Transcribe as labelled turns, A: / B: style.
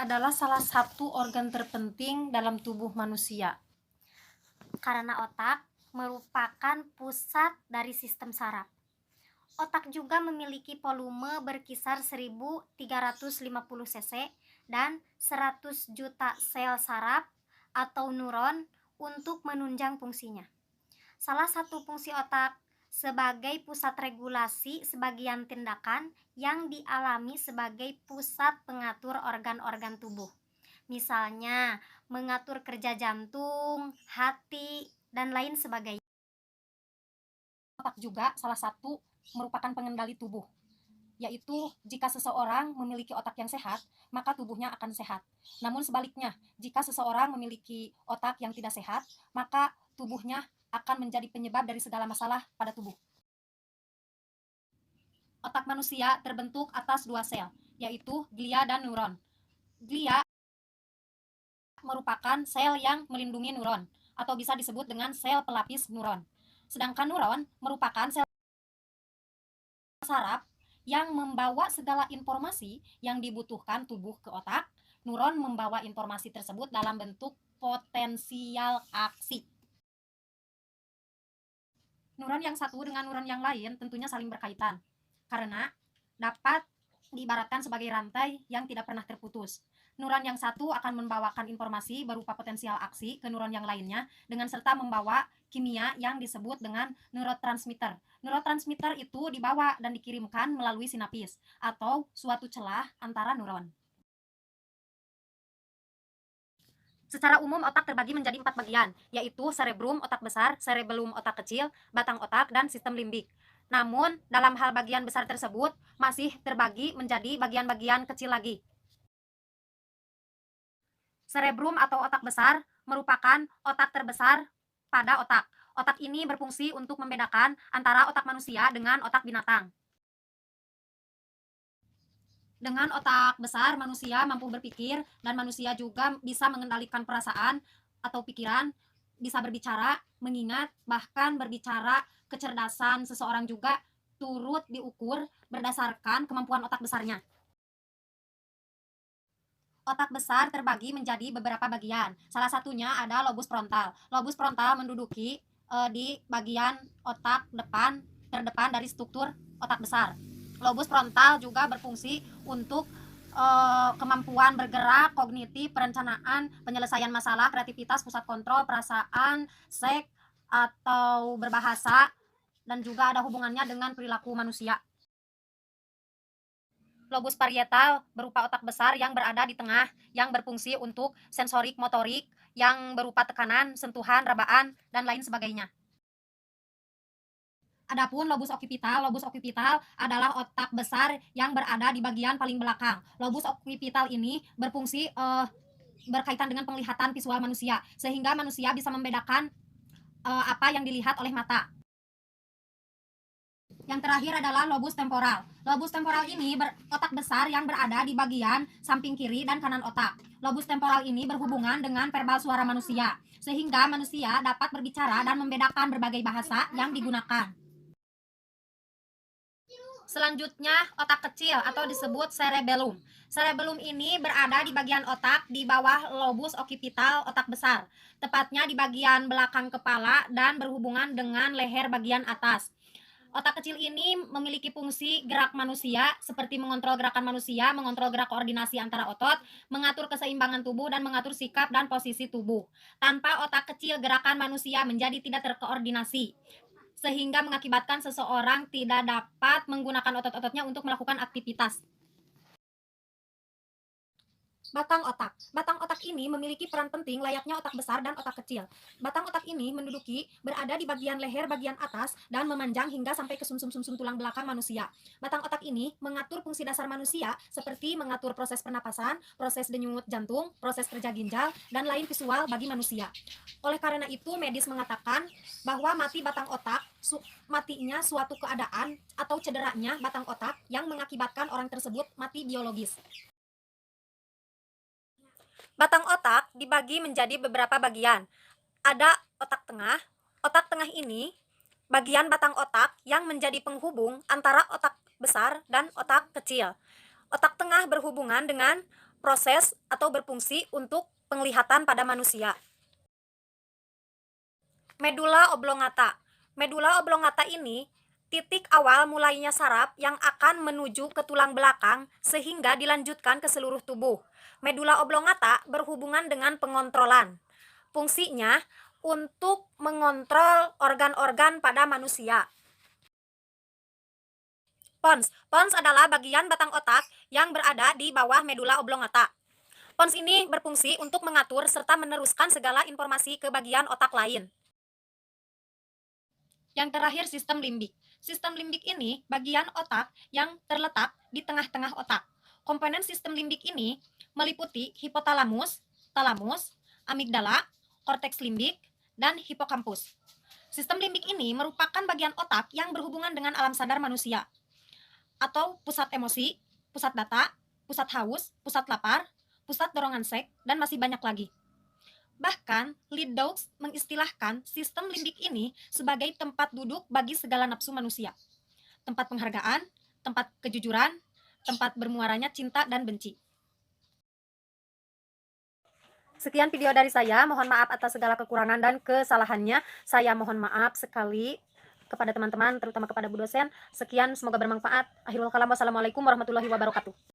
A: adalah salah satu organ terpenting dalam tubuh manusia.
B: Karena otak merupakan pusat dari sistem saraf. Otak juga memiliki volume berkisar 1350 cc dan 100 juta sel saraf atau neuron untuk menunjang fungsinya. Salah satu fungsi otak sebagai pusat regulasi sebagian tindakan yang dialami sebagai pusat pengatur organ-organ tubuh. Misalnya, mengatur kerja jantung, hati, dan lain sebagainya.
A: Otak juga salah satu merupakan pengendali tubuh, yaitu jika seseorang memiliki otak yang sehat, maka tubuhnya akan sehat. Namun sebaliknya, jika seseorang memiliki otak yang tidak sehat, maka tubuhnya akan menjadi penyebab dari segala masalah pada tubuh. Otak manusia terbentuk atas dua sel, yaitu glia dan neuron. Glia merupakan sel yang melindungi neuron, atau bisa disebut dengan sel pelapis neuron. Sedangkan neuron merupakan sel saraf yang membawa segala informasi yang dibutuhkan tubuh ke otak. Neuron membawa informasi tersebut dalam bentuk potensial aksi. Neuron yang satu dengan neuron yang lain tentunya saling berkaitan, karena dapat diibaratkan sebagai rantai yang tidak pernah terputus. Neuron yang satu akan membawakan informasi berupa potensial aksi ke neuron yang lainnya dengan serta membawa kimia yang disebut dengan neurotransmitter. Neurotransmitter itu dibawa dan dikirimkan melalui sinapis atau suatu celah antara neuron. Secara umum otak terbagi menjadi 4 bagian, yaitu cerebrum otak besar, cerebellum otak kecil, batang otak, dan sistem limbik. Namun, dalam hal bagian besar tersebut masih terbagi menjadi bagian-bagian kecil lagi. Cerebrum atau otak besar merupakan otak terbesar pada otak. Otak ini berfungsi untuk membedakan antara otak manusia dengan otak binatang. Dengan otak besar, manusia mampu berpikir dan manusia juga bisa mengendalikan perasaan atau pikiran, bisa berbicara, mengingat, bahkan berbicara. Kecerdasan seseorang juga turut diukur berdasarkan kemampuan otak besarnya. Otak besar terbagi menjadi beberapa bagian. Salah satunya ada lobus frontal. Lobus frontal menduduki di bagian otak terdepan dari struktur otak besar. Lobus frontal juga berfungsi untuk kemampuan bergerak, kognitif, perencanaan, penyelesaian masalah, kreativitas, pusat kontrol, perasaan, seks, atau berbahasa, dan juga ada hubungannya dengan perilaku manusia. Lobus parietal berupa otak besar yang berada di tengah, yang berfungsi untuk sensorik motorik, yang berupa tekanan, sentuhan, rabaan, dan lain sebagainya. Adapun lobus occipital adalah otak besar yang berada di bagian paling belakang. Lobus occipital ini berfungsi berkaitan dengan penglihatan visual manusia, sehingga manusia bisa membedakan apa yang dilihat oleh mata. Yang terakhir adalah lobus temporal. Lobus temporal ini otak besar yang berada di bagian samping kiri dan kanan otak. Lobus temporal ini berhubungan dengan verbal suara manusia, sehingga manusia dapat berbicara dan membedakan berbagai bahasa yang digunakan. Selanjutnya, otak kecil atau disebut cerebellum. Cerebellum ini berada di bagian otak di bawah lobus occipital otak besar, tepatnya di bagian belakang kepala dan berhubungan dengan leher bagian atas. Otak kecil ini memiliki fungsi gerak manusia seperti mengontrol gerakan manusia, mengontrol gerak koordinasi antara otot, mengatur keseimbangan tubuh, dan mengatur sikap dan posisi tubuh. Tanpa otak kecil, gerakan manusia menjadi tidak terkoordinasi, sehingga mengakibatkan seseorang tidak dapat menggunakan otot-ototnya untuk melakukan aktivitas. Batang otak. Batang otak ini memiliki peran penting layaknya otak besar dan otak kecil. Batang otak ini menduduki berada di bagian leher bagian atas dan memanjang hingga sampai ke sumsum-sumsum tulang belakang manusia. Batang otak ini mengatur fungsi dasar manusia seperti mengatur proses pernapasan, proses denyut jantung, proses kerja ginjal, dan lain visual bagi manusia. Oleh karena itu, medis mengatakan bahwa mati batang otak, matinya suatu keadaan atau cederanya batang otak yang mengakibatkan orang tersebut mati biologis. Batang otak dibagi menjadi beberapa bagian. Ada otak tengah. Otak tengah ini bagian batang otak yang menjadi penghubung antara otak besar dan otak kecil. Otak tengah berhubungan dengan berproses atau berfungsi untuk penglihatan pada manusia. Medula oblongata. Medula oblongata ini titik awal mulainya saraf yang akan menuju ke tulang belakang sehingga dilanjutkan ke seluruh tubuh. Medula oblongata berhubungan dengan pengontrolan. Fungsinya untuk mengontrol organ-organ pada manusia. Pons. Pons adalah bagian batang otak yang berada di bawah medula oblongata. Pons ini berfungsi untuk mengatur serta meneruskan segala informasi ke bagian otak lain. Yang terakhir, sistem limbik. Sistem limbik ini bagian otak yang terletak di tengah-tengah otak. Komponen sistem limbik ini meliputi hipotalamus, talamus, amigdala, korteks limbik, dan hipokampus. Sistem limbik ini merupakan bagian otak yang berhubungan dengan alam sadar manusia, atau pusat emosi, pusat data, pusat haus, pusat lapar, pusat dorongan seks, dan masih banyak lagi. Bahkan, Liddaux mengistilahkan sistem limbik ini sebagai tempat duduk bagi segala nafsu manusia. Tempat penghargaan, tempat kejujuran, tempat bermuaranya cinta dan benci. Sekian video dari saya, mohon maaf atas segala kekurangan dan kesalahannya. Saya mohon maaf sekali kepada teman-teman, terutama kepada Bu dosen. Sekian, semoga bermanfaat. Akhirul kalam, wassalamualaikum warahmatullahi wabarakatuh.